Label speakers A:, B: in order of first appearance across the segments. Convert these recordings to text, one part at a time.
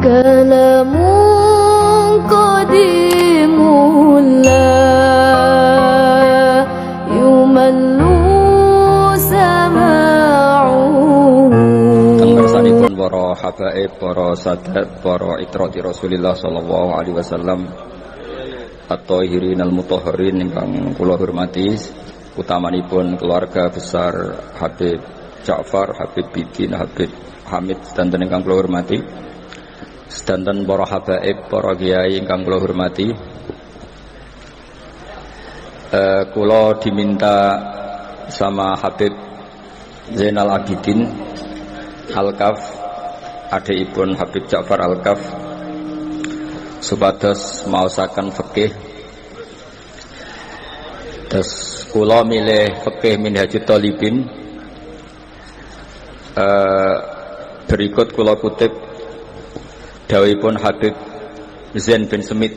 A: كلام قديم لا يمل سماعه.
B: Tenggersanipun para habaib, para sadat, para itrati Rasulillah sallallahu alaihi wasallam, at-thahirin al-mutahharin ingkang kula hormati, utamanipun keluarga besar Habib Ja'far, Habib Bidin, Habib Hamid sedanten ingkang kula hormati, sedanten para habaib, para kiai ingkang kula hormati. Kula diminta sama Habib Zainal Abidin Al-Kaf, adikipun Habib Ja'far Al-Kaf, supados maosaken fikih. Terus kula milih fikih Minhajut Thalibin. Berikut kula kutip dawuhipun Habib Zain bin Semit,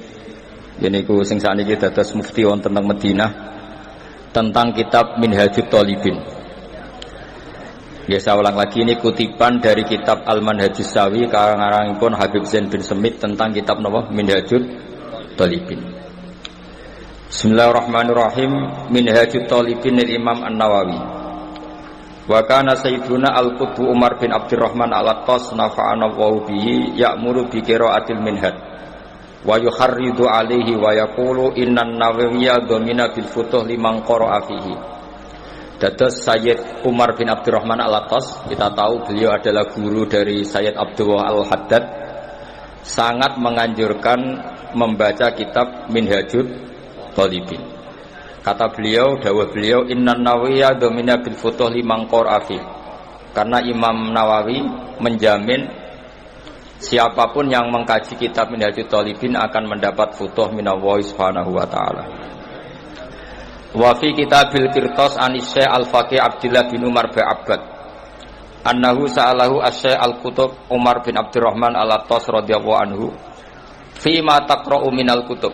B: yaiku sing sakniki dados mufti wonten teng Madinah, tentang kitab Minhajut Thalibin. Ya, saya ulang lagi, ini kutipan dari kitab Al-Manhajus Sawi karanganipun Habib Zain bin Semit tentang kitab napa? Minhajut Thalibin. Bismillahirrahmanirrahim. Minhajut Thalibin Imam An-Nawawi. Wa kana sayyiduna Al-Qutb Umar bin Abdurrahman Al-Attas nafa'ana Allahu bihi ya'muru bi qiraatil minhaj wa yuharridu alaihi wa yaqulu innan nawawiyya dhamina bil futuh liman qara'a fihi. Dados Sayyid Umar bin Abdurrahman Al-Attas, kita tahu beliau adalah guru dari Sayyid Abdullah Al-Haddad, sangat menganjurkan membaca kitab Minhajut Thalibin. Kata beliau, dawuh beliau, innan nawawiyya dhamina bil futuh liman qara'a fihi. Karena Imam Nawawi menjamin siapapun yang mengkaji kitab Minhajut Thalibin akan mendapat futuh minallahi subhanahu wa ta'ala. Wa fi kitabil Qirtas an Syekh Al-Faqih Abdullah bin Umar bin Abbad annahu sa'alahu Syekh Al-Qutb Umar bin Abdurrahman Al-Attas radhiyallahu anhu fi ma taqra'u minal kutub.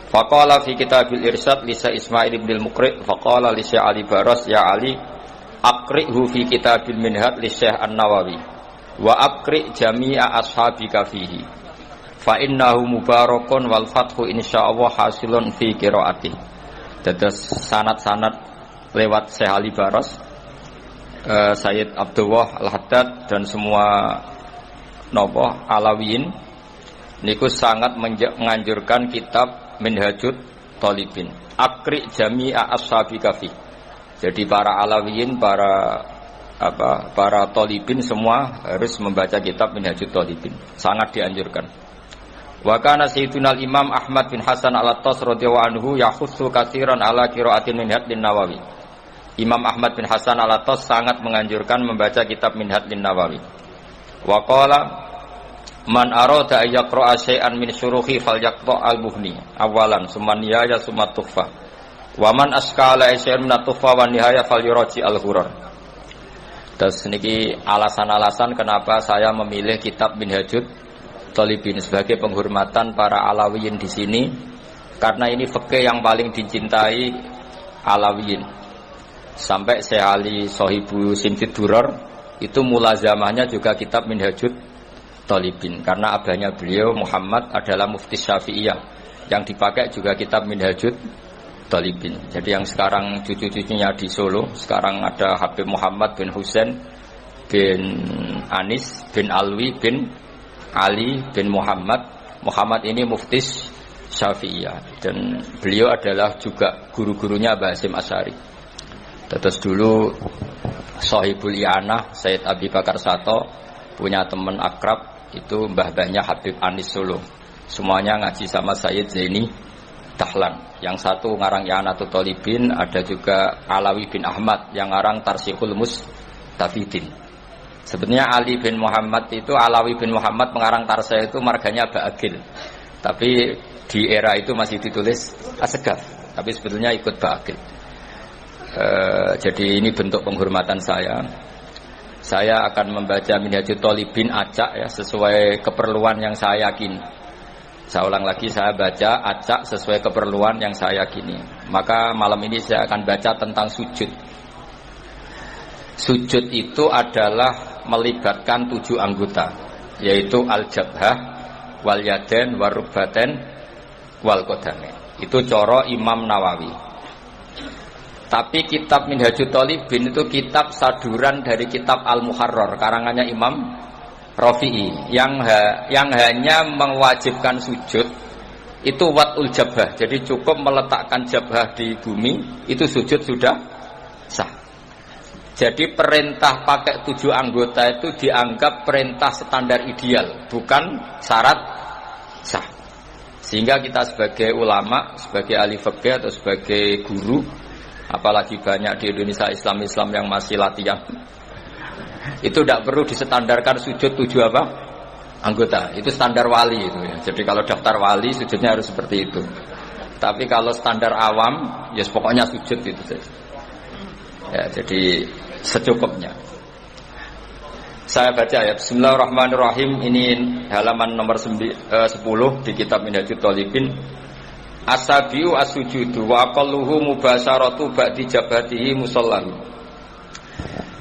B: Faqala fi kitabil Irsyad li Syekh Ismail bin Al-Muqri' faqala li Syekh Ali Baras ya Ali aqri'hu fi kitabil Minhaj li Syekh An-Nawawi wa aqri' jami'a ashabika fihi fa innahu mubarakun wal fathu insyaallah hasilun fi qiraatih. Dados sanad-sanad lewat Syekh Ali Baras, Sayyid Abdullah Al-Haddad dan semua nopo Alawiyin niku sangat menganjurkan kitab Minhajut Thalibin. Akri jami'a ashabi kafi. Jadi para Alawiyin, para Thalibin semua harus membaca kitab Minhajut Thalibin. Sangat dianjurkan. Wa kana sayyiduna Imam Ahmad bin Hasan Al-Attas radhiyallahu anhu yakhussu katsiran ala qiraatin Minhaj lin-Nawawi. Imam Ahmad bin Hasan Al-Attas sangat menganjurkan membaca kitab Minhaj lin-Nawawi. Wa qala man arada ay yaqra'a syai'an min syuruhi falyaqta' al-Mughni awalan summa nihaya summa tuhfa. Wa man askala syai'an min tuhfa wa nihaya falyuraji al-Ghurar. Terus niki alasan-alasan kenapa saya memilih kitab Minhajut Thalibin sebagai penghormatan para Alawiyin di sini, karena ini fikih yang paling dicintai Alawiyin. Sampai Syekh Ali Sohibu Simfid Duror itu mulazamahnya juga kitab Minhajut Thalibin, karena abahnya beliau Muhammad adalah mufti Syafi'iyah, yang dipakai juga kitab Minhajut Thalibin. Jadi yang sekarang cucu-cucunya di Solo, sekarang ada Habib Muhammad bin Husain bin Anis bin Alwi bin Ali bin Muhammad. Muhammad ini muftis Syafi'iyah dan beliau adalah juga guru-gurunya Mbah Hasyim Asy'ari. Terus dulu Sohibul I'anah Sayyid Abi Bakar Sato punya teman akrab itu mbah-mbahnya Habib Anis Solo. Semuanya ngaji sama Sayyid Zaini Dahlan. Yang satu ngarang I'anatul Thalibin, ada juga Alawi bin Ahmad yang ngarang Tarsihul Mustafidin. Sebenarnya Ali bin Muhammad itu, Alawi bin Muhammad pengarang Tarsih itu marganya Ba'agil, tapi di era itu masih ditulis Asegaf, tapi sebetulnya ikut Ba'agil. Jadi ini bentuk penghormatan saya. Saya akan membaca Minhajut Thalibin acak ya, sesuai keperluan yang saya yakini. Saya ulang lagi, saya baca acak sesuai keperluan yang saya yakini. Maka malam ini saya akan baca tentang sujud. Sujud itu adalah melibatkan 7 anggota. yaitu al-jabhah wal yaden warubaten wal qadamain. Itu coro Imam Nawawi. Tapi kitab Minhajut Thalibin itu kitab saduran dari kitab Al-Muharrar karangannya Imam Rafi'i yang hanya mewajibkan sujud itu watul jabhah. Jadi cukup meletakkan jabhah di bumi itu sujud sudah sah. Jadi perintah pakai 7 anggota itu dianggap perintah standar ideal, bukan syarat sah. Sehingga kita sebagai ulama, sebagai ahli fikih atau sebagai guru, apalagi banyak di Indonesia Islam yang masih latihan, itu tidak perlu distandarkan sujud 7 apa? Anggota. Itu standar wali itu ya. Jadi kalau daftar wali sujudnya harus seperti itu. Tapi kalau standar awam, ya pokoknya sujud itu saja. Ya, jadi secukupnya. Saya baca ya, Bismillahirrahmanirrahim. Ini halaman nomor 10 di kitab Minhajut Thalibin. Asabiu as-sujudu wa aqalluhu mubasyaratu ba'di jabhatihi musallahu.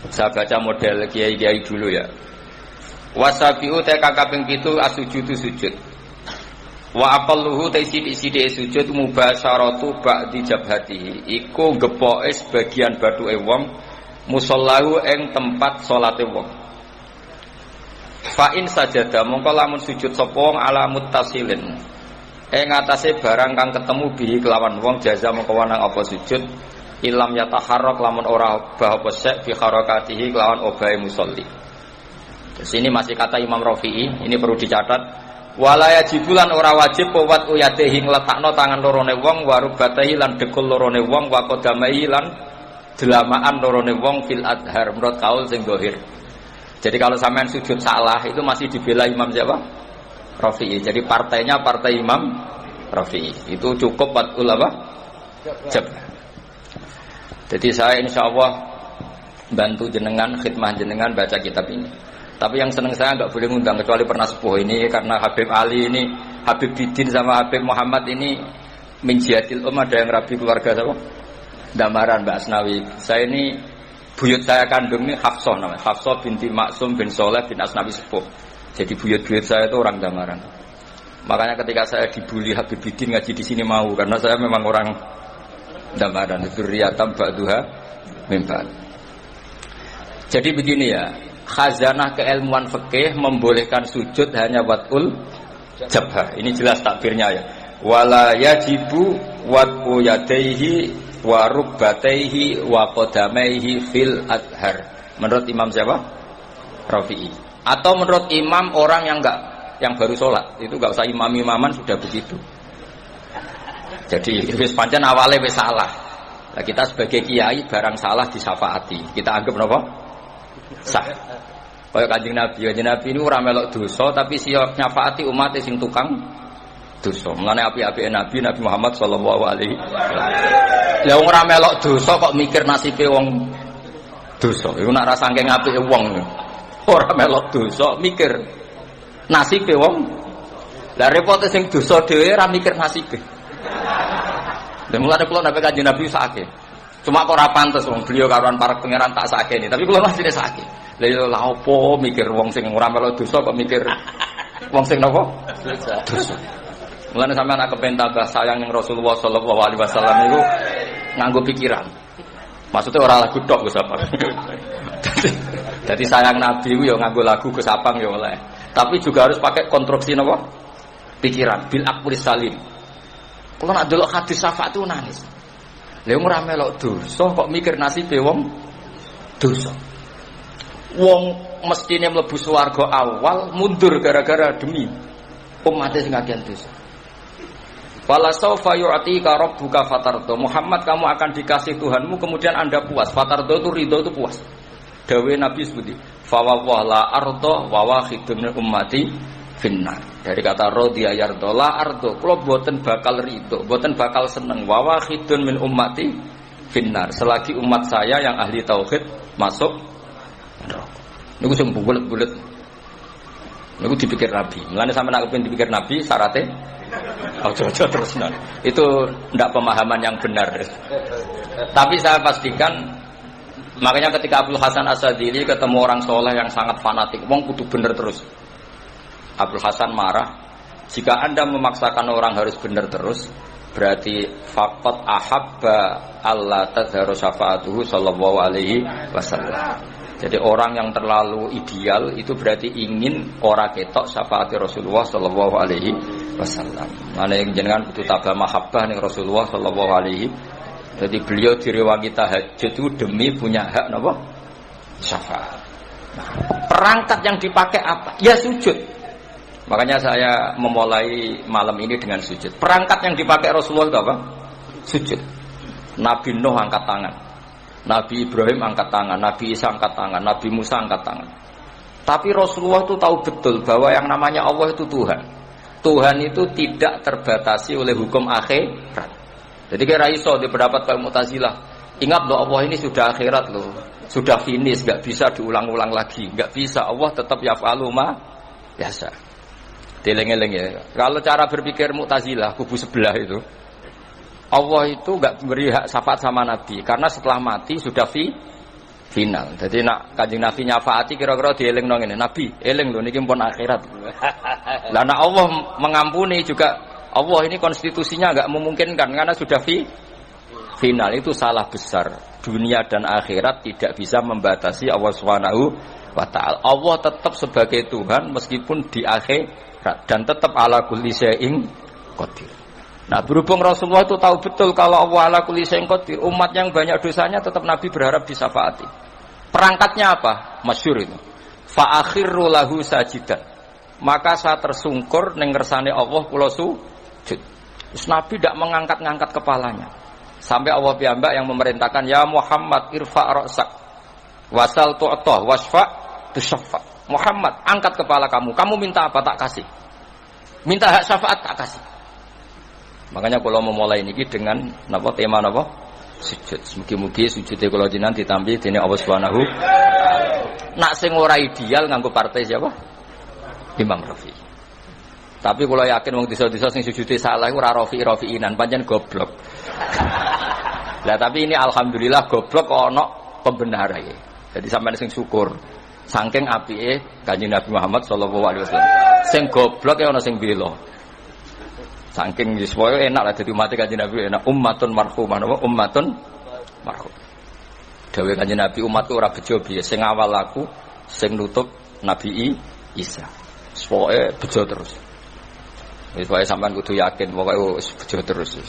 B: Saya baca model kiai-kiai dulu ya. Wasabiu te kaping 7 as-sujudu sujud. Wa aqalluhu te sithik-sithike sujud mubasyaratu ba'di jabhatihi. Iku gepoke sebagian bathuke wong musallahu ing tempat salate wong. Fa in sajada mongko lamun sujud sapa wong ala muttasilin ing atase barang kang ketemu bihi kelawan wong jaza mongko wanang apa sujud ilam yataharrak lamun ora obah apa sek bi harakatihi kelawan obahe musolli. Terus ini masih kata Imam Rafi'i, ini perlu dicatat. Wala yajibulan ora wajib wat uyadehi ngletakno tangan lorone wong warubatahi lan dekul lorone wong wa qadamaihi lan delamaan lorone wong fil adhar menurut kaul sing zahir. Jadi kalau sampean sujud salah itu masih dibela Imam siapa? Rafi'i. Jadi partainya partai Imam Rafi'i. Itu cukup watul apa? Jabhah. Jadi saya insya Allah bantu jenengan, khidmah jenengan baca kitab ini. Tapi yang seneng saya nggak boleh ngundang kecuali pernah sepuh ini karena Habib Ali ini, Habib Bidin sama Habib Muhammad ini min jihadil ada yang rabi keluarga siapa? Damaran Mbak Asnawi. Saya ini buyut saya kandung ini Hafsah namanya. Hafsah binti Maksum bin Soleh bin Asnawi sepuh. Jadi buyut-buyut saya itu orang Damaran. Makanya ketika saya dibully Habib Bidin ngaji di sini mau karena saya memang orang Damaran. Dzurriyatam ba'duha min ba'd. Jadi begini ya. Khazanah keilmuan fikih membolehkan sujud hanya watul jabhah. Ini jelas takbirnya ya. Wala yajibu wat'u yadaihi wa rukbataihi wa qadamaihi fil adhar. Menurut Imam siapa? Rafi'i. Atau menurut imam orang yang baru sholat itu enggak usah imam-imaman sudah begitu. Jadi wis pancen awale wis salah. Nah, kita sebagai kiai barang salah disyafaati. Kita anggap napa? Sah. Kaya Kanjeng Nabi ini ora melok dosa tapi siap nyafaati umat sing tukang dosa. Mulane api-apike Nabi Muhammad sallallahu alaihi wasallam. Lah wong ora melok dosa kok mikir nasibe wong dosa. Iku nak ra saking apike wong. Ora melok dosa mikir nasibe wong. Lah repote sing dosa dhewe ora mikir nasibe. Lah mulane kula nek Kanjeng Nabi sakake. Cuma kok ora pantes wong beliau karuan para pangeran tak sakene, tapi kula masih sakake. Lah yo lha opo mikir wong sing ora melok dosa kok mikir wong sing napa? Dosa. Mulane sampean nak kepen tambah sayang ning Rasulullah sallallahu alaihi wasallam niku nganggo pikiran. Maksudnya ora lagu tok Gus Apang. Jadi sayang Nabi ku yo nganggo lagu Gus Apang yo oleh. Tapi juga harus pakai konstruksi napa? Pikiran bil aqlis salim. Kalau nak delok hadis syafaat itu nangis. Lha wong ora melok dosa kok mikir nasibe wong dosa. Wong mestine mlebu swarga awal mundur gara-gara demi umat sing kakean dosa. Wala saufa yu'tika rabbuka fatardo. Muhammad kamu akan dikasih Tuhanmu kemudian Anda puas. Fatardo itu ridho itu puas. Dawe Nabi seperti fa wa la ardo wa wahidun min ummati finnar. Dari kata radiya yardo la ardo. Kula boten bakal ridho, boten bakal seneng wa wahidun min ummati finnar. Selagi umat saya yang ahli tauhid masuk neraka. Niku sing bulet-bulet. Niku dipikir Nabi. Mulane sampeyan nek kepengin dipikir Nabi syaratnya ojo-ojo terus non. Itu ndak pemahaman yang benar. Tapi saya pastikan makanya ketika Abdul Hasan Asadili ketemu orang soleh yang sangat fanatik, wong kudu bener terus. Abdul Hasan marah, jika Anda memaksakan orang harus benar terus, berarti faqat ahabba alla tadharu syafa'atuhu sallallahu alaihi wasallam. Jadi orang yang terlalu ideal itu berarti ingin ora ketok syafaat Rasulullah sallallahu alaihi wasallam. Mane jenengan kudu tabah mahabbah ning Rasulullah sallallahu alaihi. Jadi beliau direwangi tahajud itu demi punya hak napa? Syafaat. Nah, perangkat yang dipakai apa? Ya sujud. Makanya saya memulai malam ini dengan sujud. Perangkat yang dipakai Rasulullah itu apa? Sujud. Nabi Nuh angkat tangan, Nabi Ibrahim angkat tangan, Nabi Isa angkat tangan, Nabi Musa angkat tangan. Tapi Rasulullah itu tahu betul bahwa yang namanya Allah itu Tuhan. Tuhan itu tidak terbatasi oleh hukum akhirat. Jadi kira iso di pendapat kaum Mu'tazilah. Ingat loh, Allah ini sudah akhirat loh, sudah finish, nggak bisa diulang-ulang lagi, nggak bisa. Allah tetap yaf'alu ma yasha. Dileng-eleng ya. Kalau cara berpikir Mu'tazilah kubu sebelah itu, Allah itu nggak beri hak syafaat sama Nabi karena setelah mati sudah final. Jadi nak Kanjeng Nabi nyafaati kira-kira dieling nang ngene. Nabi, eling lho niki pun akhirat. Lah nak Allah mengampuni juga, Allah ini konstitusinya nggak memungkinkan karena sudah final. Itu salah besar. Dunia dan akhirat tidak bisa membatasi Allah Subhanahu wa taala. Allah tetap sebagai Tuhan meskipun di akhirat dan tetap ala kulli syai'in qadir. Nah, berhubung Rasulullah itu tahu betul kalau Allah ala kulli syai'in qadir, umat yang banyak dosanya tetap Nabi berharap disyafaati. Perangkatnya apa? Masyhur itu. Fa akhirru lahu sajidan. Maka saya tersungkur ning ngersane Allah kula sujud. Terus Nabi tidak mengangkat-ngangkat kepalanya. Sampai Allah piyambak yang memerintahkan, ya Muhammad irfa' ra'sak wasal tu'tah wasfa' tusyaffa'. Muhammad, angkat kepala kamu. Kamu minta apa tak kasih. Minta hak syafaat tak kasih. Makanya kalau memulai ini dengan napa tema napa? Sujud. Mugi-mugi sujudé kula jenengan ditampi dening Allah Subhanahu. Nak sing ora ideal nganggo partai siapa? Imam Rafi'i. Tapi kalau yakin wong desa-desa sing sujudé salah iku ora Rafi'inan, pancen goblok. Lah tapi ini alhamdulillah goblok kok ana pembenare. Jadi sampeyan sing syukur. Saking apike Kanjeng Nabi Muhammad sallallahu alaihi wasallam. Sing goblok ya ana sing bela. Saking wis pokoke enak lah dadi umat Kanjeng Nabi, enak ummatun marhumah, napa ummatun marhum. Dawuh Kanjeng Nabi umatku ora bejo piye, sing awal aku, sing nutup Nabi Isa. Pokoke bejo terus. Wis wae sampean kudu yakin pokoke wis bejo terus.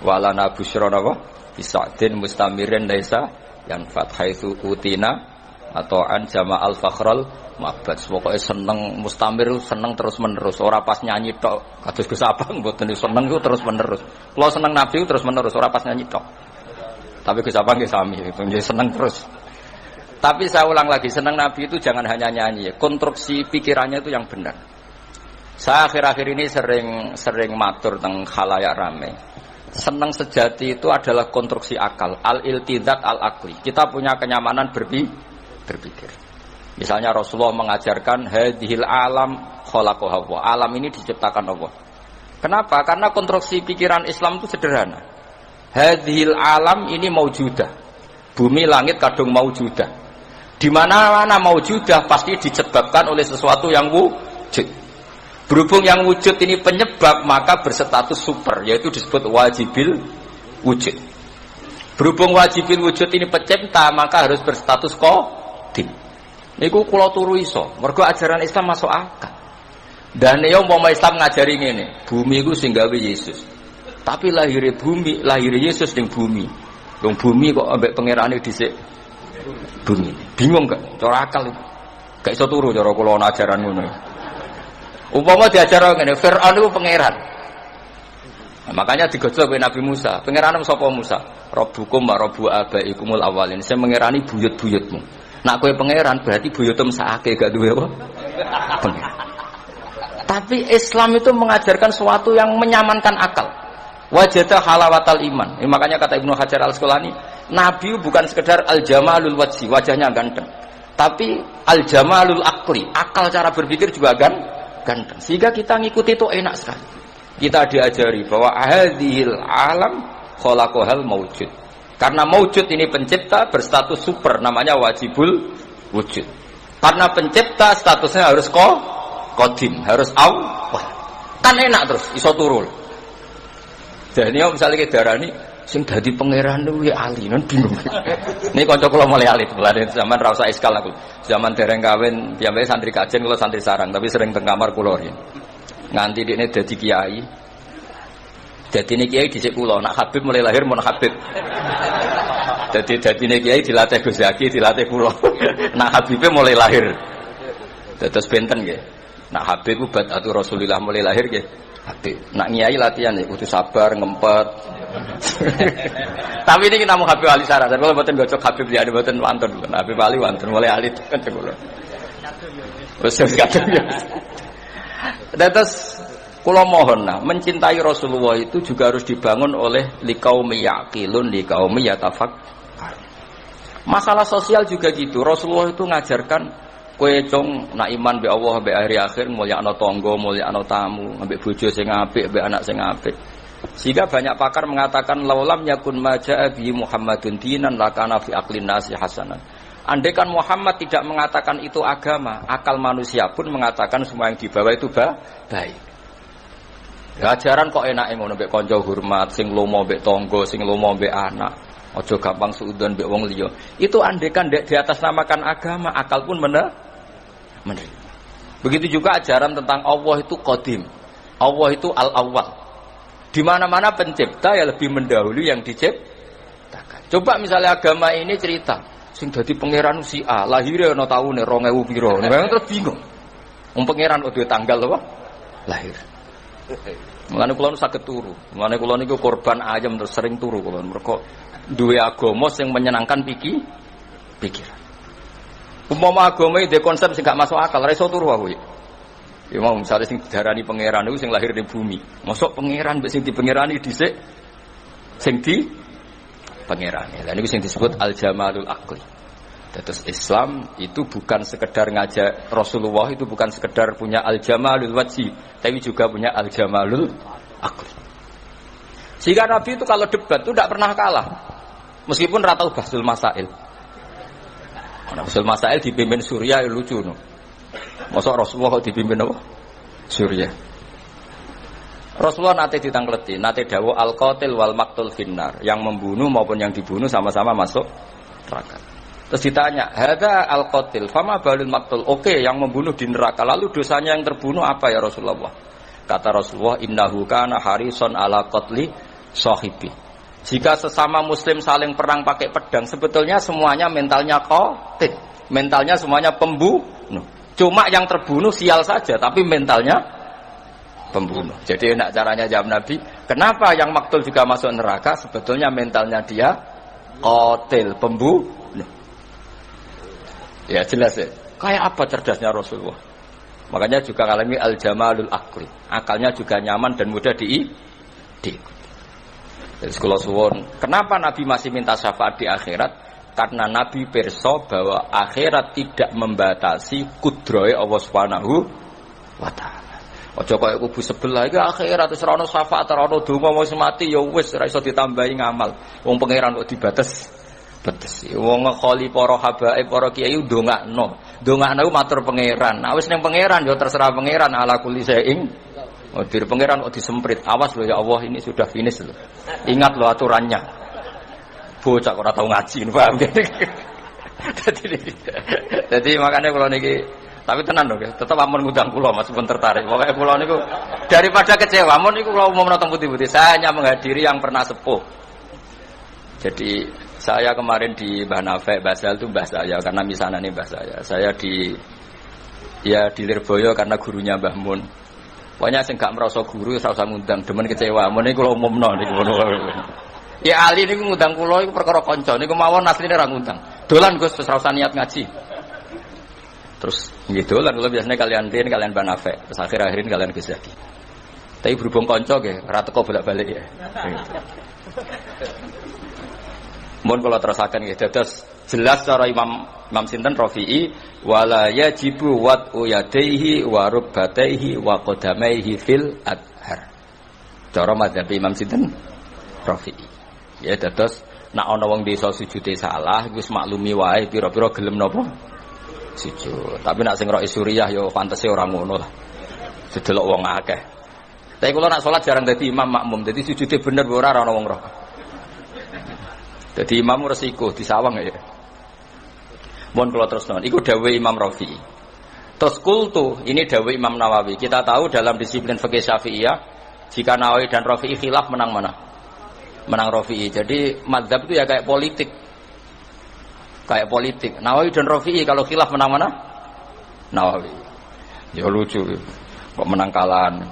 B: Walana busyra napa? Bisadin mustamirin laisa yang fathaitsu utina atau an jama'al fakhral mabat. Pokoke seneng mustamir, seneng terus menerus, ora pas nyanyi tok. Kados Gus Abang mboten seneng ku terus menerus. Kula seneng Nabi terus menerus, ora pas nyanyi tok. Tapi Gus Abang nggih sami, nggih seneng terus. Tapi saya ulang lagi, seneng Nabi itu jangan hanya nyanyi, konstruksi pikirannya itu yang benar. Saya akhir-akhir ini sering matur teng khalayak rame. Senang sejati itu adalah konstruksi akal, al-iltidzat al-aqli. Kita punya kenyamanan berpikir. Misalnya Rasulullah mengajarkan hadhil alam khalaqahu Allah. Alam ini diciptakan Allah. Kenapa? Karena konstruksi pikiran Islam itu sederhana. Hadhil alam ini maujudah. Bumi langit kadung maujudah. Di mana-mana maujudah pasti disebabkan oleh sesuatu yang wujud. Berhubung yang wujud ini penyebab, maka berstatus super, yaitu disebut wajibil wujud. Berhubung wajibil wujud ini pencipta, maka harus berstatus qadim. Niku kula turu iso, mergo ajaran Islam masuk akal. Dan yo umpama Islam ngajari ngene, bumi iku sing gawe Yesus. Tapi lahir Yesus ning bumi. Wong bumi kok ambek pangerane dhisik bumi. Bingung gak? Cara akal iki. Gak iso turu cara kula ana ajaran ngono. Umpama diajar ngene, Firaun itu pangeran. Nah, makanya digojlok oleh Nabi Musa. Pangeran sapa Musa? Rabbukum wa rabbu abaikumul awalin. Saya mengerani buyut-buyutmu. Nak kowe pangeran berarti buyutem sakake gak duwe apa? Pangeran. Tapi Islam itu mengajarkan sesuatu yang menyamankan akal. Wajada halawatal iman. Makanya kata Ibnu Hajar Al-Asqalani, Nabi bukan sekedar al-jamalul wajhi, wajahnya ganteng. Tapi al-jamalul aqli, akal cara berpikir juga ganteng. Sehingga kita ngikuti itu enak sekali. Kita diajari bahwa hadhil alam khalaqahal maujud. Karena maujud ini pencipta berstatus super, namanya wajibul wujud. Karena pencipta statusnya harus qadim, harus awal. Kan enak terus iso turun. Jadi misalnya ke darani sing dadi pangeran kuwi ali, non bingung. Ini kanca kula mulai alit, mulane zaman ra usah iskal aku. Zaman dereng kawin piyambake santri kajen kula santri sarang, tapi sering teng kamar kula riyen. Nganti dekne dadi kiai. Dadine kiai dhisik kula, nak Habib mulai lahir mun Habib. Dadine kiai dilatih Gus Zaki, dilatih kula. Nak Habibe mulai lahir. Dados benten nggih. Nak Habib ku badatu Rasulillah mulai lahir nggih. Habib. Nak kiai latihan ya kudu sabar, ngempet. Tapi ini kita mau Habib Ali Sarah. Kalau buatan gocok Habib dia ada buatan wantun. Habib Ali wantun mulai Ali kan cekulo. Terus kadang ya. Terus kula mohon nah, mencintai Rasulullah itu juga harus dibangun oleh liqaumi yaqilun liqaumi yatafakkar. Masalah sosial juga gitu. Rasulullah itu ngajarkan kowe cong nak iman be Allah be hari akhir mulyakno tangga, mulyakno tamu, ambek bojo sing apik, ambek anak sing apik. Sehingga banyak pakar mengatakan laulam yakun maja'a bi Muhammadun dinan lakana fi aqlin nasi hasanan. Andai kan Muhammad tidak mengatakan itu agama, akal manusia pun mengatakan semua yang dibawa itu baik. Ya, ajaran kok enake ngono mbek kanca hormat, sing lomo mbek tangga, sing lomo mbek anak. Aja gampang suudon mbek wong liya. Itu andai kan di atas namakan agama, akal pun menerima. Begitu juga ajaran tentang Allah itu qadim. Allah itu al-awwal. Di mana-mana pencipta ya lebih mendahului yang diciptakan. Coba misalnya agama ini cerita, sing dadi pangeran si A, lahirnya ana taune 2000 pira. Memang terus bingung. Wong pangeran kok duwe tanggal apa? Lahir. Mulane kula nu saged turu. Mulane kula niku korban ayam terus sering turu kula. Mergo duwe agama sing menyenangkan pikiran. Umpama agama iki konsep sing gak masuk akal, ora iso turu aku. Ya mau misalnya sing didarani pangeran itu sing lahir di bumi. Masuk pangeran mbek sing dipangerani dhisik sing di pangerane. Lah niku sing disebut al-jamalul aqli. Terus Islam itu bukan sekedar ngajak Rasulullah itu bukan sekedar punya al-jamalul wajhi, tapi juga punya al-jamalul aqli. Sehingga Nabi itu kalau debat itu tidak pernah kalah. Meskipun ra tau bahsul masail. Bahsul masail dipimpin Surya lucu no. Masa Rasulullah kok dipimpin apa? Surya. Rasulullah nate ditangkleti, nate dawuh al-qatil wal maqtul finnar, yang membunuh maupun yang dibunuh sama-sama masuk neraka. Terus ditanya, "Hadza al-qatil, fama balul maqtul?" Oke, yang membunuh di neraka. Lalu dosanya yang terbunuh apa ya Rasulullah? Kata Rasulullah, "Innahu kana harison ala qatli sahibi." Jika sesama muslim saling perang pakai pedang, sebetulnya semuanya mentalnya qatil. Mentalnya semuanya pembunuh. Cuma yang terbunuh sial saja, tapi mentalnya pembunuh. Jadi enak caranya jawab Nabi, kenapa yang maktul juga masuk neraka? Sebetulnya mentalnya dia qatil, pembunuh. Ya jelas ya. Kayak apa cerdasnya Rasulullah? Makanya juga ngalami al-jamalul aqli. Akalnya juga nyaman dan mudah diikuti. Jadi sekolah suwon, kenapa Nabi masih minta syafaat di akhirat? Karena Nabi perso bahwa akhirat tidak membatasi kudrahe Allah Subhanahu wa taala. Aja kaya kubu sebelah iki akhirat wis ora ono syafaat, ora ono donga wis mati ya wis ora iso ditambahi ngamal. Wong pangeran kok dibates. Wong ngkholi para habaib, para kiai ndongakno. Ndongakno matur pangeran. Nah wis ning pangeran ya terserah pangeran ala kulli saing. Oh, diri pangeran kok disemprit. Awas lho ya Allah ini sudah finish lho. Ingat lho aturannya. Bocah ora tau ngaji, paham ya? Jadi makanya kalau niki, tapi tenan dong, tetap amun ngundang kula Mas pun tertarik. Pokoknya kula niku daripada kecewa, amun niku kula umum nonton putih-putih. Saya hanya menghadiri yang pernah sepuh. Jadi saya kemarin di Mbah Nafek, Mbah Sal itu mbah saya karena misanan ini mbah saya. Saya di Lirboyo karena gurunya Mbah Mun. Pokoknya sing gak merasa guru ora usah ngundang, demen kecewa. Amun niku kula umumno niku ngono. Ya ali niku ngundang kula iku perkara kanca niku mawon asline ora ngundang. Dolan Gus terus ora usah niat ngaji. Terus nggih dolan kula biasanya kalian Rin, kalian Banafek, terus akhir-akhirin kalian Gus Zaki. Tapi berhubung kanca nggih ora teko bolak-balik ya. Mun kula terusaken nggih dados jelas cara Imam sinten Rafi'i wala yajibu wat'u yadaihi wa rubbataihi wa qadamaihi fil adhar. Cara mazhab Imam sinten Rafi'i. Ya dados nek ana wong desa sujude salah wis maklumi wae pira-pira gelem napa sujud. Tapi nek sing roke Suriah ya fantasi ora ngono lah. Sedelok wong akeh. Tapi kalau nak sholat jarang jadi imam makmum, jadi sujudnya bener ora ana wong roh. Jadi imam resiko disawang ya. Mohon kalau terus non, iku dawuh Imam Rafi'i. Terus kultu, ini dawuh Imam Nawawi. Kita tahu dalam disiplin fikih Syafi'iyah, jika Nawawi dan Rafi'i khilaf menang mana? Menang Rafi'i. Jadi mazhab itu ya kayak politik. Kayak politik. Nawawi dan Rafi'i kalau khilaf menang mana? Nawawi. Ya lucu. Kok menang kalahan.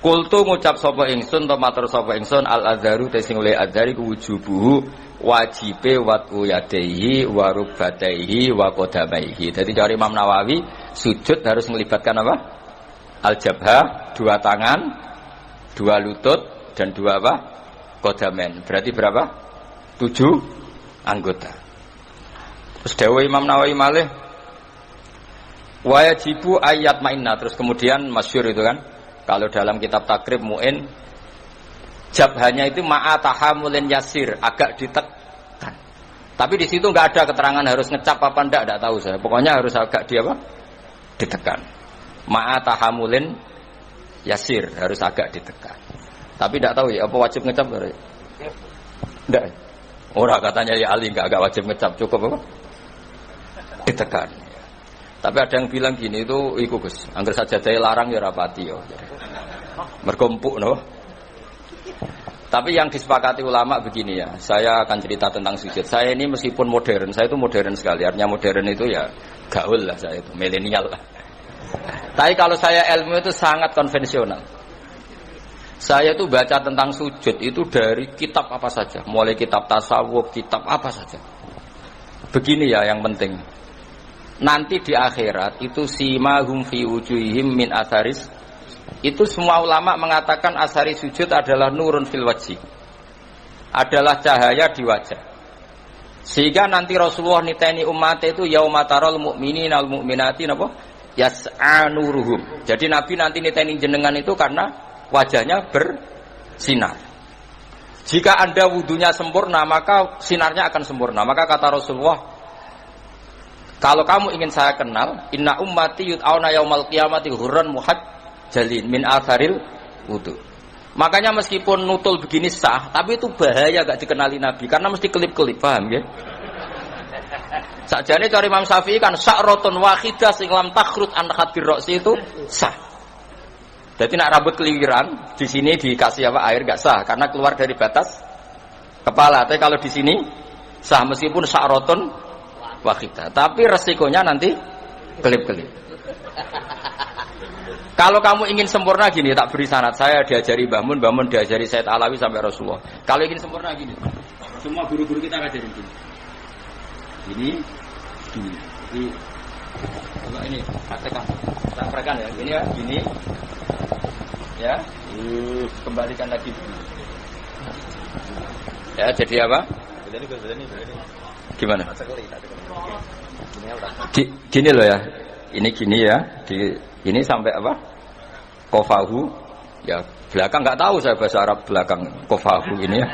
B: Kultu ngucap sapa ingsun to matur sapa ingsun al-azharu te sing oleh azhari ku wujubuhu wajibe watu yadaihi wa rubbataihi wa qadamaihi. Jadi dari Imam Nawawi sujud harus melibatkan apa? Al-jabhah, dua tangan, dua lutut dan dua apa? Qadamen. Berarti berapa? 7 anggota. Terus dawuh Imam Nawawi malih wajibu ayat mainna, terus kemudian masyhur itu kan. Kalau dalam kitab Takrib Mu'in jabhanya itu ma'atahamulin yasir, agak ditekan. Tapi di situ nggak ada keterangan harus ngecap apa enggak tahu saya. Pokoknya harus agak di apa? Ditekan. Ma'atahamulin yasir, harus agak ditekan. Tapi enggak tahu ya apa wajib ngecap enggak. Ora katanya ya Ali enggak wajib ngecap, cukup apa? Ditekan. Tapi ada yang bilang gini itu iku Gus, angger sajadah larang ya rapati yo. Mergo empuk no. Tapi yang disepakati ulama begini ya, saya akan cerita tentang sujud. Saya ini meskipun modern, saya itu modern sekali. Artinya modern itu ya gaul lah, saya itu milenial lah. Tapi kalau saya ilmu itu sangat konvensional. Saya itu baca tentang sujud itu dari kitab apa saja, mulai kitab tasawuf, kitab apa saja. Begini ya yang penting. Nanti di akhirat itu simahum fi wujuhihim min atharis. Itu semua ulama mengatakan asari sujud adalah nurun fil wajhi, adalah cahaya di wajah. Sehingga nanti Rasulullah niteni umat itu yaumatarul mu'minina al mu'minati napa yas'a nuruhum. Jadi Nabi nanti niteni jenengan itu karena wajahnya bersinar. Jika Anda wudunya sempurna, maka sinarnya akan sempurna. Maka kata Rasulullah, kalau kamu ingin saya kenal, inna ummati yud'auna yaumal qiyamati hurran muhajjalin min atharil wudu. Makanya meskipun nutul begini sah, tapi itu bahaya gak dikenali Nabi karena mesti kelip-kelip, paham ya? Sakjane cari Imam Syafi'i kan sa'ratun wahidah sing lam takhrut an khadir ra'si itu sah. Jadi nak rambut keliwiran, di sini dikasih apa air gak sah karena keluar dari batas kepala. Tapi kalau di sini sah meskipun sa'ratun wahidah, tapi resikonya nanti kelip-kelip. Kalau kamu ingin sempurna gini, tak beri sanad. Saya diajari Mbah Mun diajari Said Alawi sampai Rasulullah. Kalau ingin sempurna gini, semua guru-guru kita ngajarin gini. Ini. Kalau ini, tak perhatikan ya. Ini ya, gini. Ya, kembalikan lagi. Ya, jadi apa? Gimana? Gini loh ya, ini gini ya, ini sampai apa? Kofahu, ya belakang nggak tahu saya bahasa Arab belakang kofahu ini ya.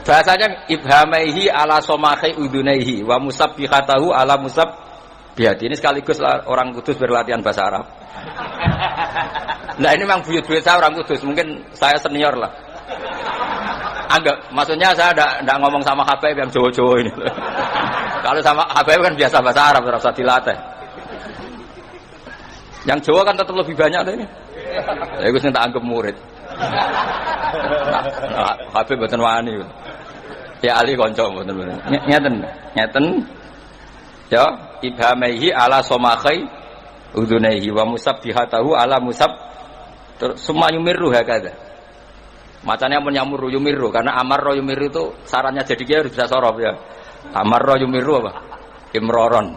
B: Bahasanya ibhamaihi ala somahi udunaihi wa musabbihatahu ala musabbihati. Ini sekaligus orang Kudus berlatihan bahasa Arab. Nah ini memang buyut-buyut saya orang Kudus, mungkin saya senior lah. Enggak, maksudnya saya enggak ngomong sama Habib yang Jawa-Jawa ini. Kalau sama Habib kan biasa bahasa Arab, terus dilatih. Yang Jawa kan tetap lebih banyak tuh ini. Ya gue tak anggap murid. Nah, Habib mboten wani. Ya ali kanca mboten. Ngeten. Ya, ibhamaihi ala somakhai udunaihi wa musabbihatahu ala musab semua yumirru hakada. Macamnya pun yumirru karena amarro yumirru itu sarannya jadi dia harus bisa sorof ya. Amarro yumirru apa? Imroron.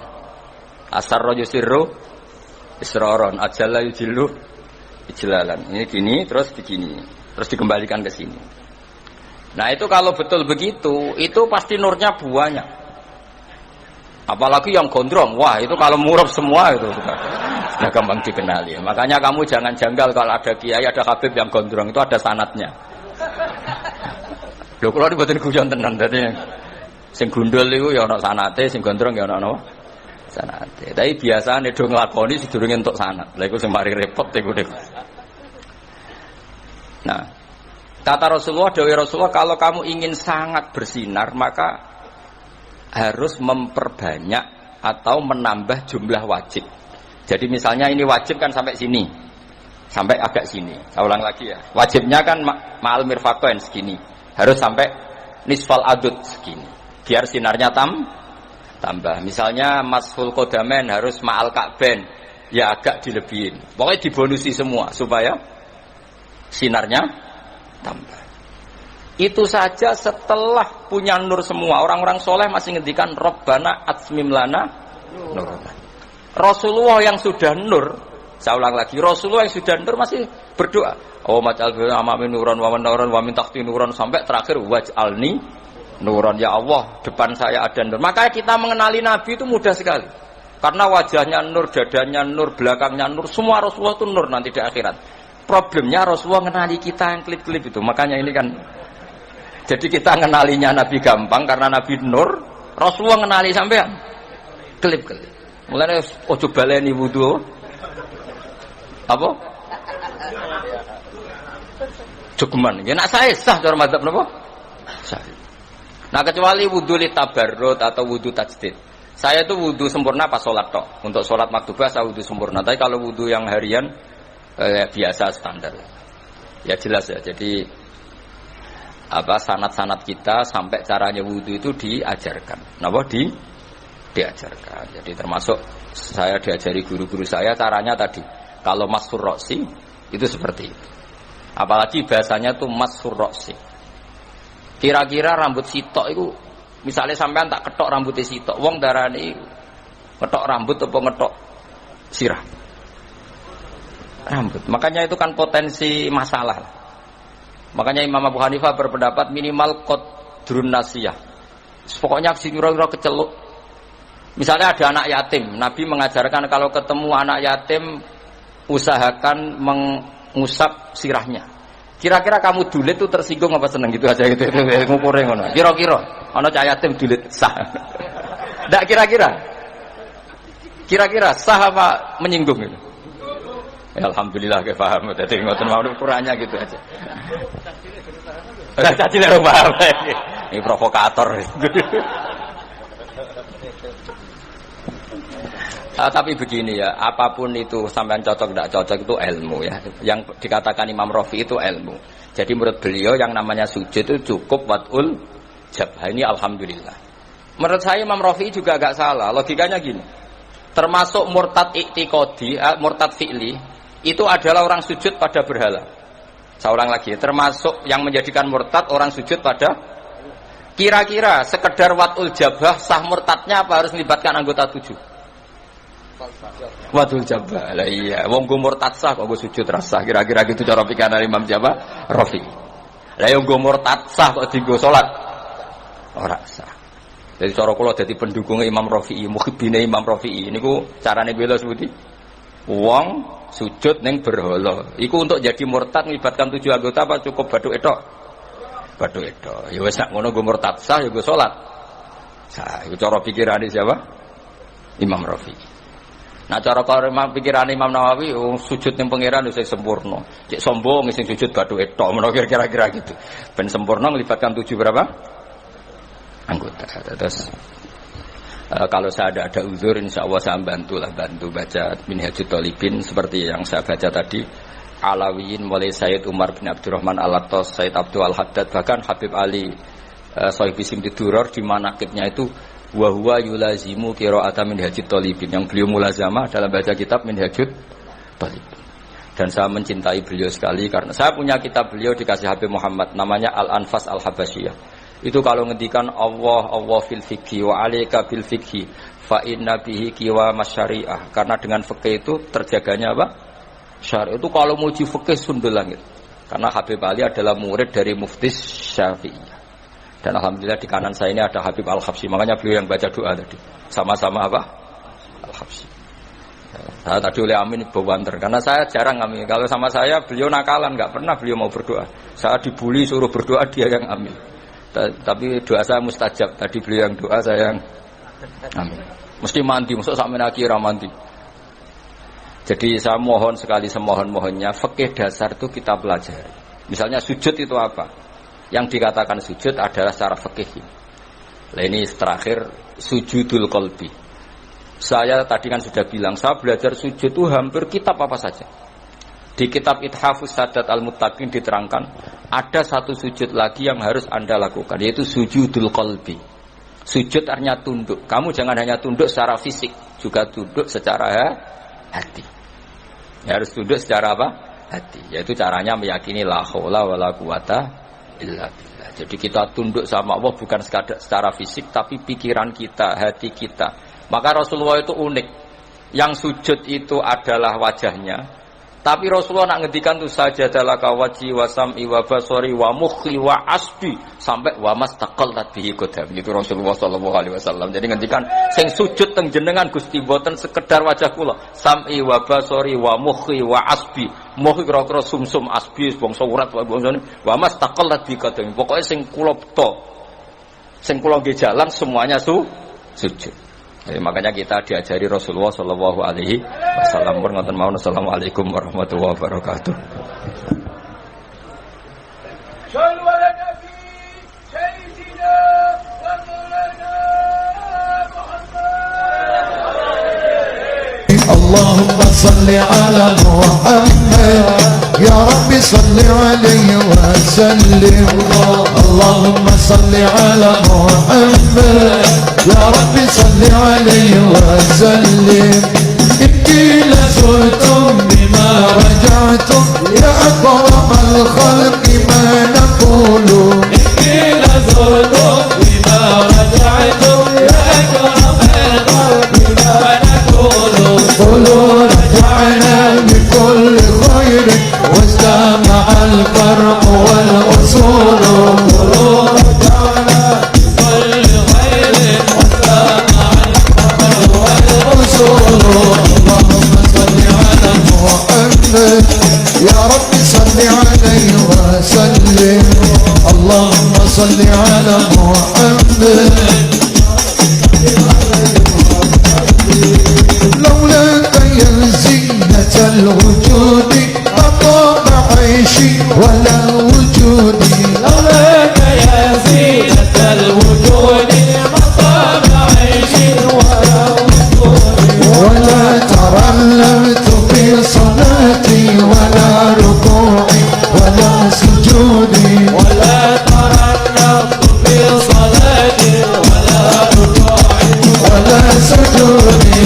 B: Asarro yusirru isroron. Ajalla yujillu ijlalan. Ini gini terus begini. Terus dikembalikan ke sini. Nah itu kalau betul begitu, itu pasti nurnya banyak. Apalagi yang gondrong, wah itu kalau murab semua itu sudah gampang dikenali. Makanya kamu jangan janggal kalau ada kiai, ada habib yang gondrong, itu ada sanatnya. Lho kalau dibuatin guyon tenan tadi, sing gundul itu ya ono sanate, sing gondrong ya ono sanate. Tapi biasane do nglakoni sedurunge entuk sanad. Lha iku sing mari repot iku. Nah, kata Rasulullah, dawuh Rasulullah, kalau kamu ingin sangat bersinar maka harus memperbanyak atau menambah jumlah wajib. Jadi misalnya ini wajib kan sampai sini, sampai agak sini. Saya ulang lagi ya. Wajibnya kan ma'al mirfaqain segini, harus sampai nisfal adud segini. Biar sinarnya tambah. Misalnya masful kodamen harus ma'al ka'ben, ya agak dilebihin. Pokoknya dibonusi semua supaya sinarnya tambah. Itu saja setelah punya nur semua. Orang-orang soleh masih ngendikan Rabbana atmim lana nurana. Rasulullah yang sudah nur, saya ulang lagi, Rasulullah yang sudah nur masih berdoa, oh maj'al amami nuran wa nuran wa min tahti nuran, sampai terakhir waj'alni nuran, ya Allah depan saya ada nur. Maka kita mengenali Nabi itu mudah sekali, karena wajahnya nur, dadanya nur, belakangnya nur, semua Rasulullah itu nur nanti di akhirat. Problemnya Rasulullah mengenali kita yang klip-klip itu. Makanya ini kan, jadi kita mengenalinya Nabi gampang karena Nabi nur, Rasulullah mengenali sampean klip-klip. Mulane ojo baleni wudu apa? Cukuman. Ya nak saya sah cara madzhab napa? Sah. Nah kecuali wudu li tabarrut atau wudu tajdid. Saya itu wudu sempurna pas sholat tok. Untuk sholat maktubah saya wudu sempurna. Tapi kalau wudu yang harian biasa standar. Ya jelas ya. Jadi apa sanad-sanad kita sampai caranya wudu itu diajarkan. Napa diajarkan. Jadi termasuk saya diajari guru-guru saya caranya tadi. Kalau masfur roksi itu seperti itu. Apalagi bahasanya tuh masfur roksi. Kira-kira rambut sitok itu, misalnya sampean tak ketok rambutnya sitok, wong darani ketok rambut atau ngetok sirah rambut. Makanya itu kan potensi masalah. Makanya Imam Abu Hanifah berpendapat minimal qadrun nasiyah. Pokoknya kira-kira keceluk. Misalnya ada anak yatim, Nabi mengajarkan kalau ketemu anak yatim usahakan mengusap sirahnya. Kira-kira kamu dulit itu tersinggung apa seneng gitu aja gitu ngukure ngono. Kira-kira ana cah yatim dulit sah. Ndak kira-kira? Kira-kira sah apa menyinggung itu? Ya, alhamdulillah ke paham. Dadi ngoten mawon ukurannya gitu aja. Ora cacile ora paham. Ini provokator. Tapi begini ya, apapun itu sampean cocok tidak cocok itu ilmu ya. Yang dikatakan Imam Rafi'i itu ilmu. Jadi menurut beliau yang namanya sujud itu cukup watul jabhah, ini alhamdulillah. Menurut saya Imam Rafi'i juga agak salah. Logikanya gini. Termasuk murtad i'tiqadi, murtad fi'li itu adalah orang sujud pada berhala. Saya ulang lagi, termasuk yang menjadikan murtad orang sujud pada, kira-kira sekedar watul jabhah sah murtadnya apa harus melibatkan anggota 7? Watul jabah lah iya. Wong go murtad sah kok go sujud rasa. Kira-kira gitu cara pikiran Imam Jawa Rafi'i. Lah yo go murtad sah kok dienggo salat ora sah. Jadi cara kula dadi pendukung Imam Rafi'i, muhibbine Imam Rafi'i niku carane bela sepundi? Wong sujud ning berhala. Iku untuk jadi murtad melibatkan 7 anggota apa cukup bathuk tok? Bathuk tok. Ya wis nek ngono go murtad sah ya go salat. Sah, iku cara pikirane siapa? Imam Rafi'i. Nah cara pikiran Imam Nawawi sujud ning pangeran wis sempurna. Cek sombong sing sujud bathuke tok menawa kira-kira gitu. Ben sempurna melibatkan 7 berapa? Anggota. Terus kalau saya ada uzur insyaallah saya bantu baca Minhajut Thalibin seperti yang saya baca tadi. Alawiyin mulai Sayyid Umar bin Abdurrahman Al-Attas, Sayyid Abdul Al-Haddad, bahkan Habib Ali Sohib Simtiduror di manaqibnya itu wa huwa yulazimu qira'ata Minhajut Thalibin, yang beliau mulazamah dalam baca kitab Minhajut Thalibin. Dan saya mencintai beliau sekali karena saya punya kitab beliau dikasih Habib Muhammad namanya Al-Anfas Al-Habasyiyah. Itu kalau ngendikan Allah fil fikhi wa alayka bil fikhi fa inna bihi qiwa masyari'ah, karena dengan fikih itu terjaganya apa? Syariah. Itu kalau muji fikih sundul langit. Karena Habib Ali adalah murid dari Mufti Syafi'iyah. Dan alhamdulillah di kanan saya ini ada Habib Al-Habsyi. Makanya beliau yang baca doa tadi. Sama-sama apa? Al-Habsyi. Saya tadi oleh Amin bawanter. Karena saya jarang Amin. Kalau sama saya beliau nakalan, nggak pernah beliau mau berdoa. Saya dibully suruh berdoa, dia yang Amin. Tapi doa saya mustajab. Tadi beliau yang doa, saya yang Amin. Mesti mandi, maksud sampeyan kira mandi. Jadi saya mohon sekali semohon-mohonnya fikih dasar itu kita pelajari. Misalnya sujud itu apa? Yang dikatakan sujud adalah secara fikih. Nah ini terakhir sujudul qalbi. Saya tadi kan sudah bilang saya belajar sujud itu hampir kitab apa saja. Di kitab Ithafus Sadat Al-Muttaqin diterangkan ada satu sujud lagi yang harus Anda lakukan, yaitu sujudul qalbi. Sujud artinya tunduk. Kamu jangan hanya tunduk secara fisik, juga tunduk secara hati. Ya, harus tunduk secara apa? Hati. Yaitu caranya meyakini la haula wala quwata illa billah. Jadi kita tunduk sama Allah bukan sekadar secara fisik, tapi pikiran kita, hati kita. Maka Rasulullah itu unik. Yang sujud itu adalah wajahnya. Tapi Rasulullah nak ngendikan tu sajadalah kawaji wa sam'i wa basari wa mukhi wa asbi sampai wa mastaqallat bihi qadam. Itu Rasulullah sallallahu alaihi wasallam. Jadi ngendikan sing sujud teng jenengan Gusti boten sekedar wajah kula, sam'i wa basari wa mukhi wa asbi. Mukhi kira-kira sumsum asbi bangsa urat bangsane wa mastaqallat bihi qadam. Pokoke sing kula beto. Sing kula nggih jalan semuanya sujud. Jadi makanya kita diajari Rasulullah Shallallahu Alaihi Wasallam. Assalamualaikum warahmatullahi wabarakatuh.
C: Allahumma salli ala Muhammad ya Rabbi salli alaihi wa sallim. Allahumma salli ala Muhammad ya Rabbi salli alaihi wa sallim. Inni la zurtum bima raja'tum ya akramal khalqi ma naqulu. Inni la zurtum bima raja'tum ya akramal khalqi ma naqulu. قولوا رجعنا بكل خير واجتمع الفرق والأصول. قولوا رجعنا بكل خير واجتمع الفرق والأصول. اللهم صل على محمد يا رب صل عليه وسلم. اللهم صل على محمد لولاك يا زينة الوجود أطاب عيشي ولا وجود.